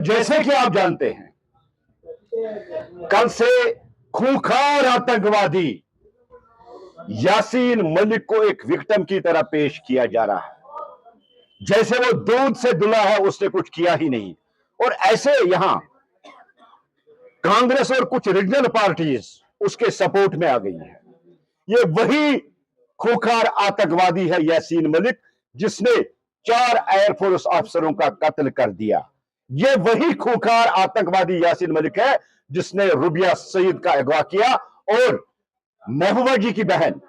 जैसे कि आप जानते हैं, कल से खूंखार आतंकवादी यासीन मलिक को एक विक्टिम की तरह पेश किया जा रहा है, जैसे वो दूध से दुला है, उसने कुछ किया ही नहीं। और ऐसे यहां कांग्रेस और कुछ रीजनल पार्टीज उसके सपोर्ट में आ गई है। ये वही खूंखार आतंकवादी है यासीन मलिक, जिसने 4 एयरफोर्स अफसरों का कत्ल कर दिया। ये वही खूंखार आतंकवादी यासीन मलिक है जिसने रुबिया सईद का अगवा किया और महबूबा जी की बहन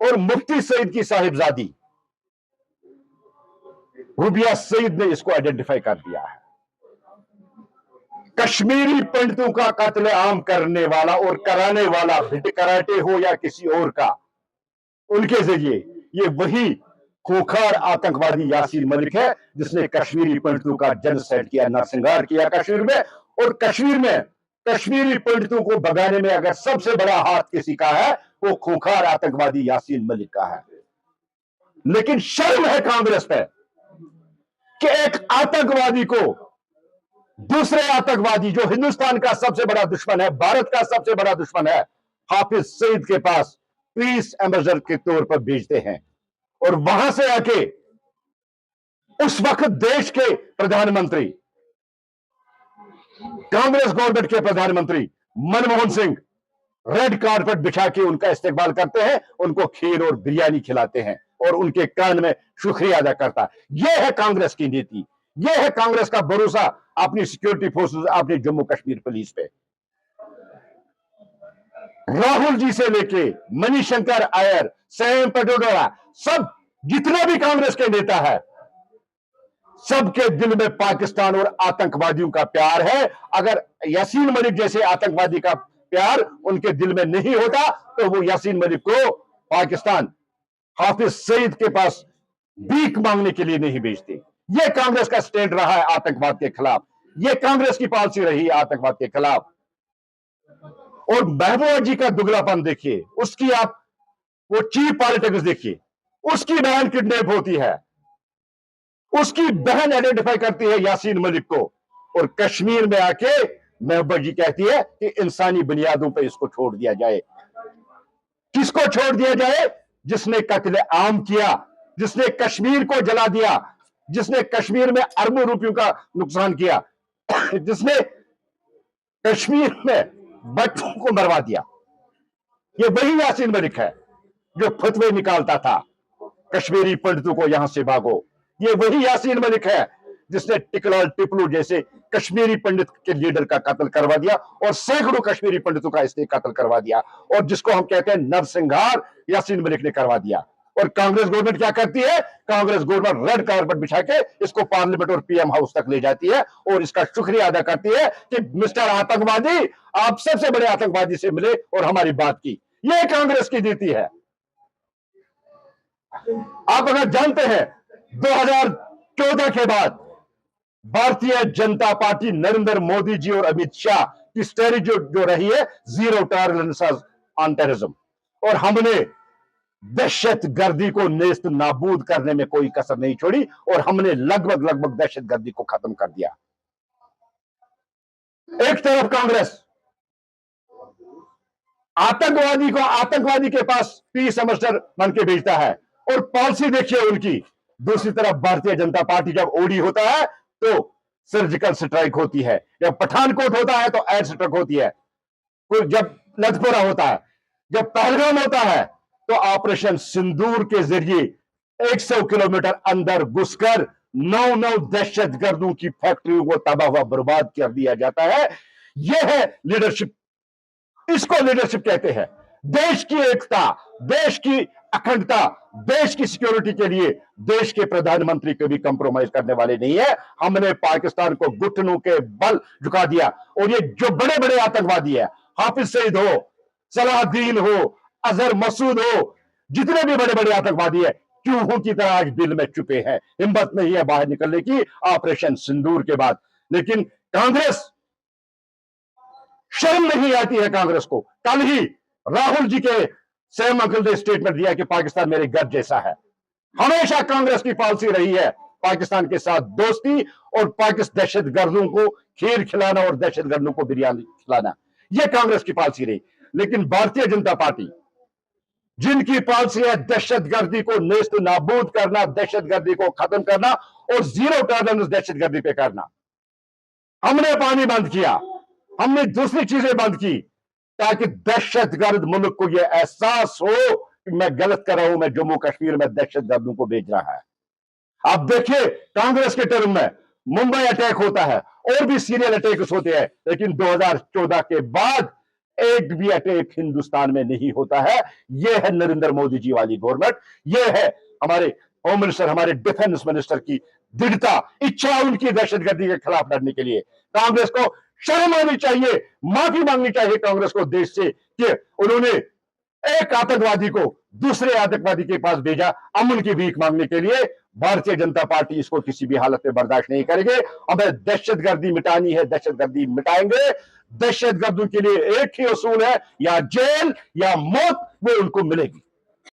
और मुफ्ती सईद की साहिबजादी रुबिया सईद ने इसको आइडेंटिफाई कर दिया है। कश्मीरी पंडितों का कत्ले आम करने वाला और कराने वाला, भिट कराटे हो या किसी और का, उनके जरिए ये वही खूंखार आतंकवादी यासीन मलिक है जिसने कश्मीरी पंडितों का जेनोसाइड किया, नरसंहार किया कश्मीर में। और कश्मीर में कश्मीरी पंडितों को भगाने में अगर सबसे बड़ा हाथ किसी का है, वो खूंखार आतंकवादी यासीन मलिक का है। लेकिन शर्म है कांग्रेस पे कि एक आतंकवादी को दूसरे आतंकवादी, जो हिंदुस्तान का सबसे बड़ा दुश्मन है, भारत का सबसे बड़ा दुश्मन है, हाफिज सईद के पास पीस एम्बेसडर के तौर पर भेजते हैं। और वहां से आके उस वक्त देश के प्रधानमंत्री, कांग्रेस गवर्नमेंट के प्रधानमंत्री मनमोहन सिंह रेड कारपेट बिछा के उनका इस्तेकबाल करते हैं, उनको खीर और बिरयानी खिलाते हैं और उनके कान में शुक्रिया अदा करता है। यह है कांग्रेस की नीति, यह है कांग्रेस का भरोसा अपनी सिक्योरिटी फोर्सेस, अपनी जम्मू कश्मीर पुलिस पे। राहुल जी से लेके मणिशंकर अय्यर, सैम पटोडरा, सब जितने भी कांग्रेस के नेता है, सबके दिल में पाकिस्तान और आतंकवादियों का प्यार है। अगर यासीन मलिक जैसे आतंकवादी का प्यार उनके दिल में नहीं होता तो वो यासीन मलिक को पाकिस्तान हाफिज सईद के पास भीख मांगने के लिए नहीं भेजते। यह कांग्रेस का स्टैंड रहा है आतंकवाद के खिलाफ, यह कांग्रेस की पॉलिसी रही है आतंकवाद के खिलाफ। और महबूबा जी का दुगलापन देखिए, उसकी आप वो चीप पॉलिटिक्स देखिए। उसकी बहन किडनैप होती है, उसकी बहन आइडेंटिफाई करती है यासीन मलिक को, और कश्मीर में आके महबूबा जी कहती है कि इंसानी बुनियादों पर इसको छोड़ दिया जाए। किसको छोड़ दिया जाए? जिसने कत्ले आम किया, जिसने कश्मीर को जला दिया, जिसने कश्मीर में अरबों रुपयों का नुकसान किया, जिसने कश्मीर में बच्चों को मरवा दिया। ये वही यासीन मलिक है जो फतवे निकालता था कश्मीरी पंडितों को यहां से भागो। ये वही यासीन मलिक है जिसने टिकलाल टिपलू जैसे कश्मीरी पंडित के लीडर का कत्ल करवा दिया और सैकड़ों कश्मीरी पंडितों का इसने कत्ल करवा दिया, और जिसको हम कहते हैं नरसंहार, यासीन मलिक ने करवा दिया। और कांग्रेस गवर्नमेंट क्या करती है? कांग्रेस गवर्नमेंट रेड कारपेट बिछा के इसको पार्लियामेंट और पीएम हाउस तक ले जाती है और इसका शुक्रिया अदा करती है कि मिस्टर आतंकवादी, आप सबसे बड़े आतंकवादी से मिले और हमारी बात की। यह कांग्रेस की नीति है। आप अगर जानते हैं 2014 के बाद भारतीय जनता पार्टी, नरेंद्र मोदी जी और अमित शाह की स्ट्रेटजी जो रही है, जीरो टॉलरेंस ऑन टेररिज्म, और हमने दहशत गर्दी को नेस्त नाबूद करने में कोई कसर नहीं छोड़ी और हमने लगभग दहशत गर्दी को खत्म कर दिया। एक तरफ कांग्रेस आतंकवादी के पास पीस एम्बेसडर बन के भेजता है और पॉलिसी देखिए उनकी। दूसरी तरफ भारतीय जनता पार्टी जब ओडी होता है तो सर्जिकल स्ट्राइक होती है, जब पठानकोट होता है तो एयर स्ट्राइक होती है, जब लथपुरा होता है, जब पहलगाम होता है तो ऑपरेशन सिंदूर के जरिए 100 किलोमीटर अंदर घुसकर 9 दहशतगर्दों की फैक्ट्रियों को तबाह व बर्बाद कर दिया जाता है। यह है लीडरशिप, इसको लीडरशिप कहते हैं। देश की एकता, देश की अखंडता, देश की सिक्योरिटी के लिए देश के प्रधानमंत्री कभी कंप्रोमाइज करने वाले नहीं है। हमने पाकिस्तान को घुटनों के बल झुका दिया और ये जो बड़े बड़े आतंकवादी है, हाफिज सईद हो, सलाहुद्दीन हो, अजहर मसूद हो, जितने भी बड़े बड़े आतंकवादी है, चूहों की तरह आज दिल में छुपे हैं, हिम्मत नहीं है बाहर निकलने की ऑपरेशन सिंदूर के बाद। लेकिन कांग्रेस, शर्म नहीं आती है कांग्रेस को। कल ही राहुल जी के सैम अंकल ने स्टेटमेंट दिया कि पाकिस्तान मेरे घर जैसा है। हमेशा कांग्रेस की पॉलिसी रही है पाकिस्तान के साथ दोस्ती और पाकिस्तान दहशतगर्दों को खीर खिलाना और दहशतगर्दों को बिरयानी खिलाना, यह कांग्रेस की पॉलिसी रही। लेकिन भारतीय जनता पार्टी, जिनकी पॉलिसी है दहशतगर्दी को नेस्त नाबूद करना, दहशतगर्दी को खत्म करना और जीरो टॉलरेंस दहशतगर्दी पे करना, हमने पानी बंद किया, हमने दूसरी चीजें बंद की, ताकि दहशतगर्द मुल्क को यह एहसास हो कि मैं गलत कर रहा हूं, मैं जम्मू कश्मीर में दहशतगर्दों को भेज रहा है। आप देखिए कांग्रेस के टर्म में मुंबई अटैक होता है और भी सीरियल अटैक्स होते हैं, लेकिन 2014 के बाद एक भी अटैक हिंदुस्तान में नहीं होता है। यह है नरेंद्र मोदी जी वाली गवर्नमेंट, यह है हमारे होम मिनिस्टर, हमारे डिफेंस मिनिस्टर की दृढ़ता, इच्छा उनकी दहशतगर्दी के खिलाफ लड़ने के लिए। कांग्रेस को शर्म आनी चाहिए, माफी मांगनी चाहिए कांग्रेस को देश से कि उन्होंने एक आतंकवादी को दूसरे आतंकवादी के पास भेजा अमन की भीख मांगने के लिए। भारतीय जनता पार्टी इसको किसी भी हालत में बर्दाश्त नहीं करेंगे। हमें दहशतगर्दी मिटानी है, दहशतगर्दी मिटाएंगे। दहशतगर्दों के लिए एक ही उसूल है, या जेल या मौत, वो उनको मिलेगी।